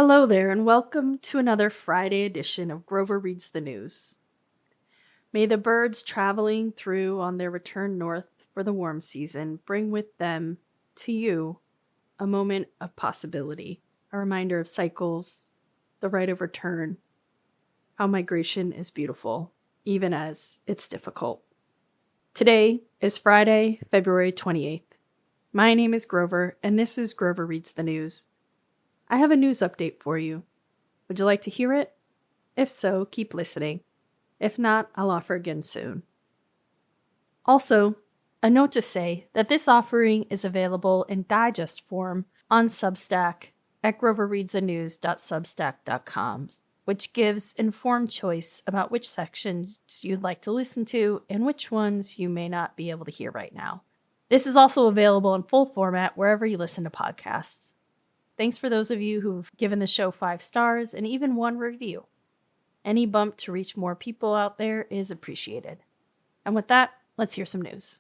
Hello there, and welcome to another Friday edition of Grover Reads the News. May the birds traveling through on their return north for the warm season bring with them, to you, a moment of possibility, a reminder of cycles, the rite of return, how migration is beautiful, even as it's difficult. Today is Friday, February 28th. My name is Grover, and this is Grover Reads the News. I have a news update for you. Would you like to hear it? If so, keep listening. If not, I'll offer again soon. Also, a note to say that this offering is available in digest form on Substack at groverreadsthenews.substack.com, which gives informed choice about which sections you'd like to listen to and which ones you may not be able to hear right now. This is also available in full format wherever you listen to podcasts. Thanks for those of you who've given the show 5 stars and even 1 review. Any bump to reach more people out there is appreciated. And with that, let's hear some news.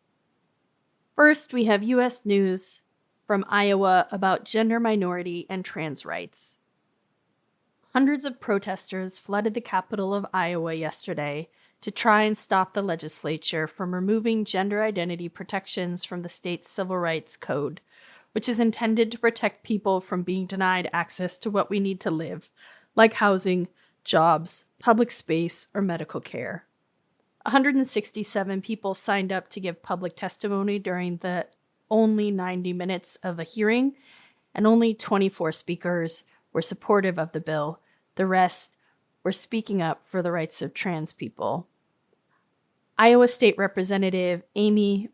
First, we have U.S. news from Iowa about gender minority and trans rights. Hundreds of protesters flooded the capital of Iowa yesterday to try and stop the legislature from removing gender identity protections from the state's civil rights code, which is intended to protect people from being denied access to what we need to live, like housing, jobs, public space, or medical care. 167 people signed up to give public testimony during the only 90 minutes of a hearing, and only 24 speakers were supportive of the bill. The rest were speaking up for the rights of trans people. Iowa State Representative Amy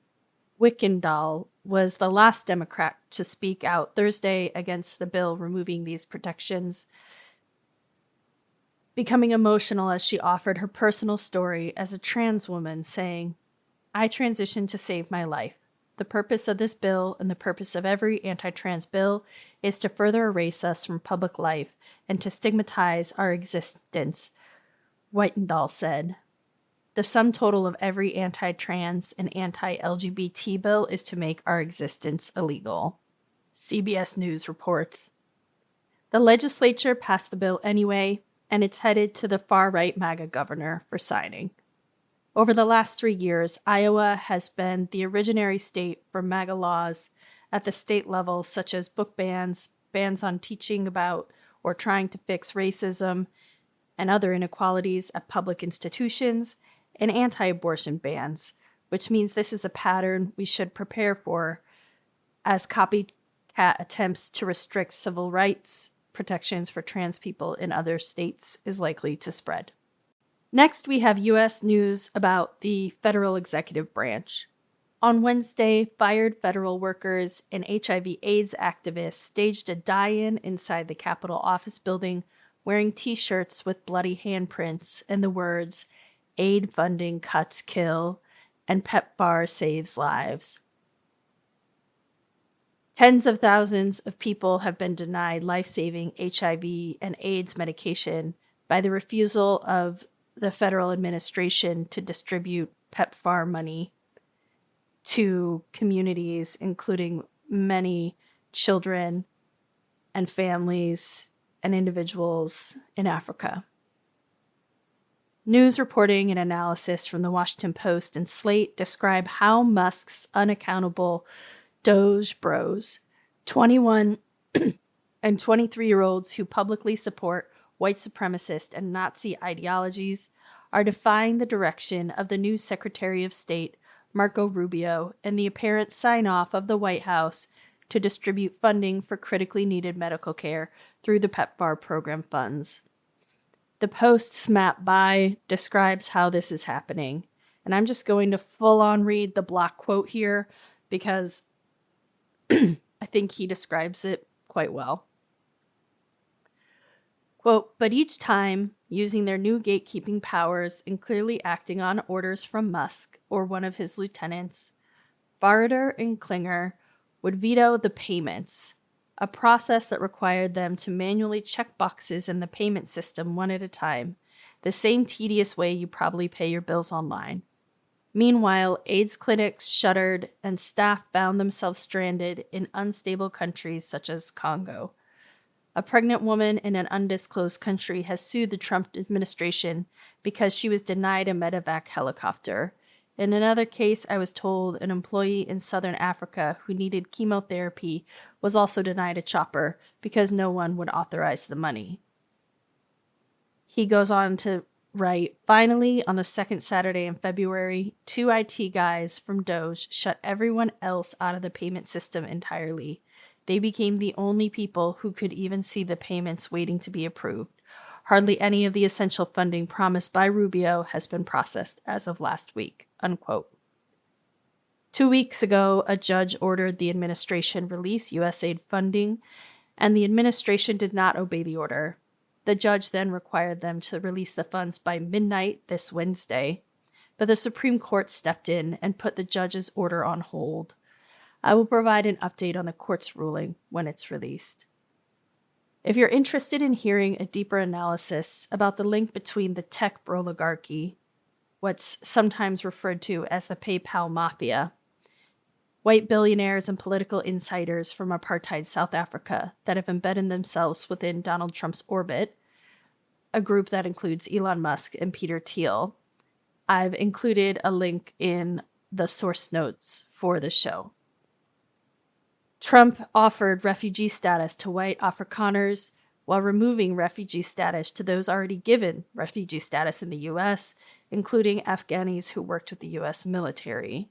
Wickendall was the last Democrat to speak out Thursday against the bill removing these protections, becoming emotional as she offered her personal story as a trans woman, saying, "I transitioned to save my life. The purpose of this bill and the purpose of every anti-trans bill is to further erase us from public life and to stigmatize our existence," Wickendall said. The sum total of every anti-trans and anti-LGBT bill is to make our existence illegal. CBS News reports. The legislature passed the bill anyway, and it's headed to the far-right MAGA governor for signing. Over the last 3 years, Iowa has been the originary state for MAGA laws at the state level, such as book bans, bans on teaching about or trying to fix racism and other inequalities at public institutions, and anti-abortion bans, which means this is a pattern we should prepare for as copycat attempts to restrict civil rights protections for trans people in other states is likely to spread. Next, we have U.S. news about the federal executive branch. On Wednesday, fired federal workers and HIV/AIDS activists staged a die-in inside the Capitol office building wearing T-shirts with bloody handprints and the words, "Aid funding cuts kill," and PEPFAR saves lives. Tens of thousands of people have been denied life-saving HIV and AIDS medication by the refusal of the federal administration to distribute PEPFAR money to communities, including many children and families and individuals in Africa. News reporting and analysis from the Washington Post and Slate describe how Musk's unaccountable Doge Bros, 21 and 23-year-olds who publicly support white supremacist and Nazi ideologies, are defying the direction of the new Secretary of State, Marco Rubio, and the apparent sign-off of the White House to distribute funding for critically needed medical care through the PEPFAR program funds. The Post's Matt Bai describes how this is happening, and I'm just going to full-on read the block quote here because I think he describes it quite well. Quote, "But each time, using their new gatekeeping powers and clearly acting on orders from Musk or one of his lieutenants, Farder and Klinger would veto the payments, a process that required them to manually check boxes in the payment system one at a time, the same tedious way you probably pay your bills online. Meanwhile, AIDS clinics shuttered and staff found themselves stranded in unstable countries such as Congo. A pregnant woman in an undisclosed country has sued the Trump administration because she was denied a medevac helicopter. In another case, I was told an employee in southern Africa who needed chemotherapy was also denied a chopper because no one would authorize the money. He goes on to write, finally, on the second Saturday in February, 2 IT guys from Doge shut everyone else out of the payment system entirely. They became the only people who could even see the payments waiting to be approved. Hardly any of the essential funding promised by Rubio has been processed as of last week, unquote. 2 weeks ago, a judge ordered the administration release USAID funding, and the administration did not obey the order. The judge then required them to release the funds by midnight this Wednesday, but the Supreme Court stepped in and put the judge's order on hold. I will provide an update on the court's ruling when it's released. If you're interested in hearing a deeper analysis about the link between the tech oligarchy, what's sometimes referred to as the PayPal mafia, white billionaires and political insiders from apartheid South Africa that have embedded themselves within Donald Trump's orbit, a group that includes Elon Musk and Peter Thiel, I've included a link in the source notes for the show. Trump offered refugee status to white Afrikaners while removing refugee status to those already given refugee status in the U.S., including Afghanis who worked with the U.S. military.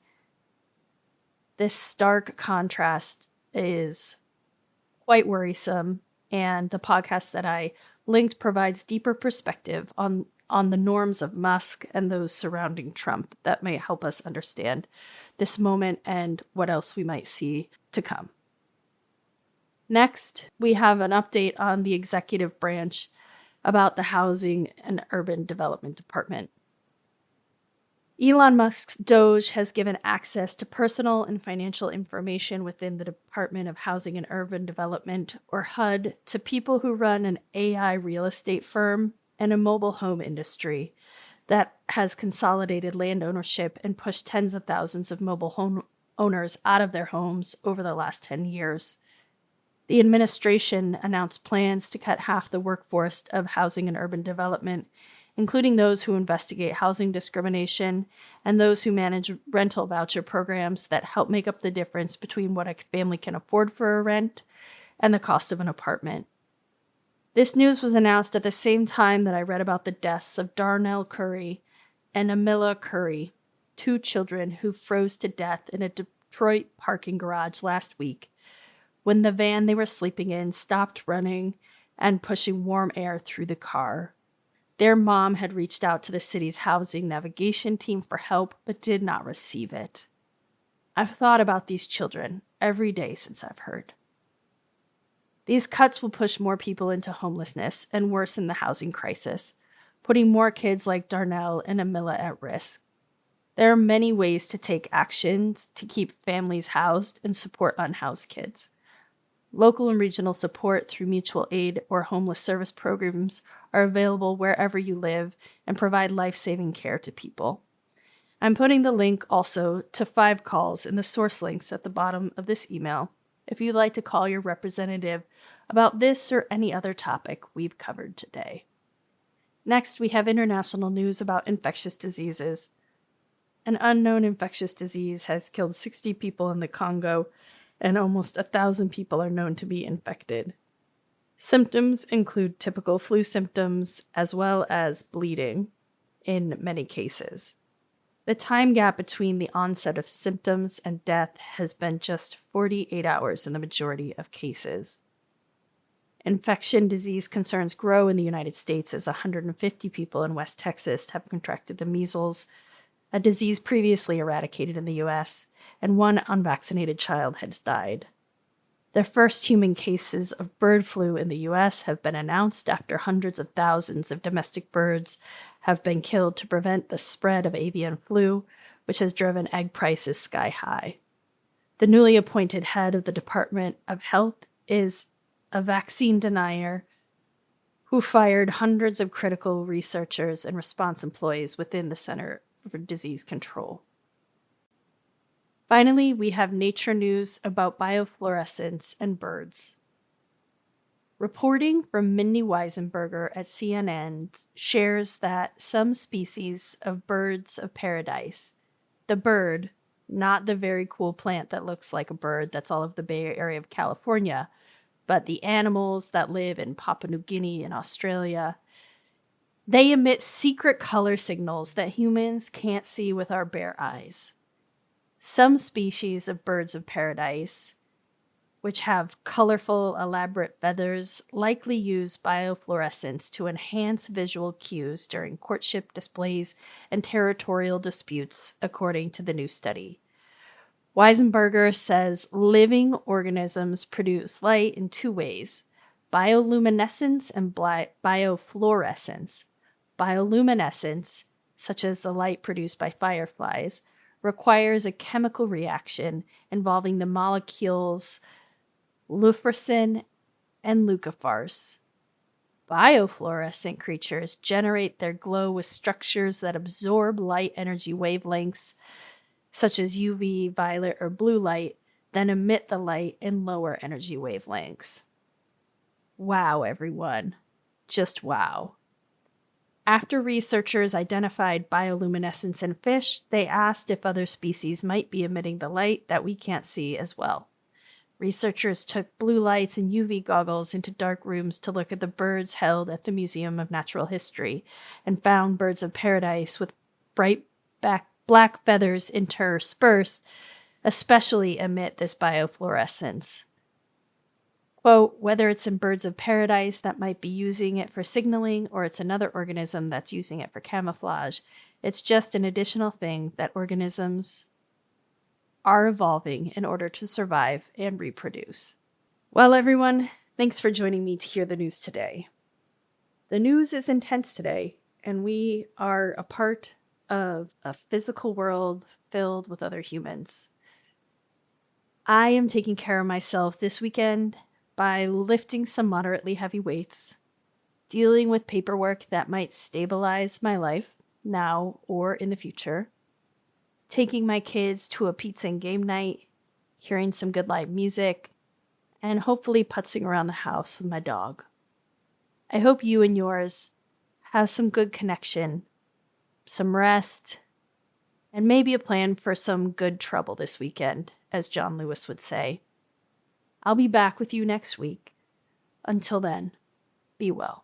This stark contrast is quite worrisome, and the podcast that I linked provides deeper perspective on the norms of Musk and those surrounding Trump that may help us understand this moment and what else we might see to come. Next, we have an update on the executive branch about the Housing and Urban Development Department. Elon Musk's Doge has given access to personal and financial information within the Department of Housing and Urban Development, or HUD, to people who run an AI real estate firm and a mobile home industry that has consolidated land ownership and pushed tens of thousands of mobile home owners out of their homes over the last 10 years. The administration announced plans to cut half the workforce of housing and urban development, including those who investigate housing discrimination and those who manage rental voucher programs that help make up the difference between what a family can afford for a rent and the cost of an apartment. This news was announced at the same time that I read about the deaths of Darnell Curry and Amila Curry, 2 children who froze to death in a Detroit parking garage last week when the van they were sleeping in stopped running and pushing warm air through the car. Their mom had reached out to the city's housing navigation team for help, but did not receive it. I've thought about these children every day since I've heard. These cuts will push more people into homelessness and worsen the housing crisis, putting more kids like Darnell and Amila at risk. There are many ways to take actions to keep families housed and support unhoused kids. Local and regional support through mutual aid or homeless service programs are available wherever you live and provide life-saving care to people. I'm putting the link also to 5 calls in the source links at the bottom of this email if you'd like to call your representative about this or any other topic we've covered today. Next, we have international news about infectious diseases. An unknown infectious disease has killed 60 people in the Congo, and almost 1,000 people are known to be infected. Symptoms include typical flu symptoms as well as bleeding in many cases. The time gap between the onset of symptoms and death has been just 48 hours in the majority of cases. Infection disease concerns grow in the United States as 150 people in West Texas have contracted the measles, a disease previously eradicated in the U.S., and 1 unvaccinated child has died. The first human cases of bird flu in the U.S. have been announced after hundreds of thousands of domestic birds have been killed to prevent the spread of avian flu, which has driven egg prices sky high. The newly appointed head of the Department of Health is a vaccine denier who fired hundreds of critical researchers and response employees within the Center for Disease Control. Finally, we have nature news about biofluorescence and birds. Reporting from Mindy Weisenberger at CNN shares that some species of birds of paradise, the bird, not the very cool plant that looks like a bird that's all over the Bay Area of California, but the animals that live in Papua New Guinea and Australia, they emit secret color signals that humans can't see with our bare eyes. Some species of birds of paradise, which have colorful, elaborate feathers, likely use biofluorescence to enhance visual cues during courtship displays and territorial disputes, according to the new study. Weisenberger says living organisms produce light in two ways: bioluminescence and biofluorescence. Bioluminescence, such as the light produced by fireflies, requires a chemical reaction involving the molecules luforcin and leucophars. Biofluorescent creatures generate their glow with structures that absorb light energy wavelengths, such as UV, violet, or blue light, then emit the light in lower energy wavelengths. Wow, everyone. Just wow. After researchers identified bioluminescence in fish, they asked if other species might be emitting the light that we can't see as well. Researchers took blue lights and UV goggles into dark rooms to look at the birds held at the Museum of Natural History and found birds of paradise with bright black feathers interspersed especially emit this biofluorescence. Quote, whether it's in birds of paradise that might be using it for signaling or it's another organism that's using it for camouflage, it's just an additional thing that organisms are evolving in order to survive and reproduce. Well, everyone, thanks for joining me to hear the news today. The news is intense today, and we are a part of a physical world filled with other humans. I am taking care of myself this weekend by lifting some moderately heavy weights, dealing with paperwork that might stabilize my life now or in the future, taking my kids to a pizza and game night, hearing some good live music, and hopefully putzing around the house with my dog. I hope you and yours have some good connection, some rest, and maybe a plan for some good trouble this weekend, as John Lewis would say. I'll be back with you next week. Until then, be well.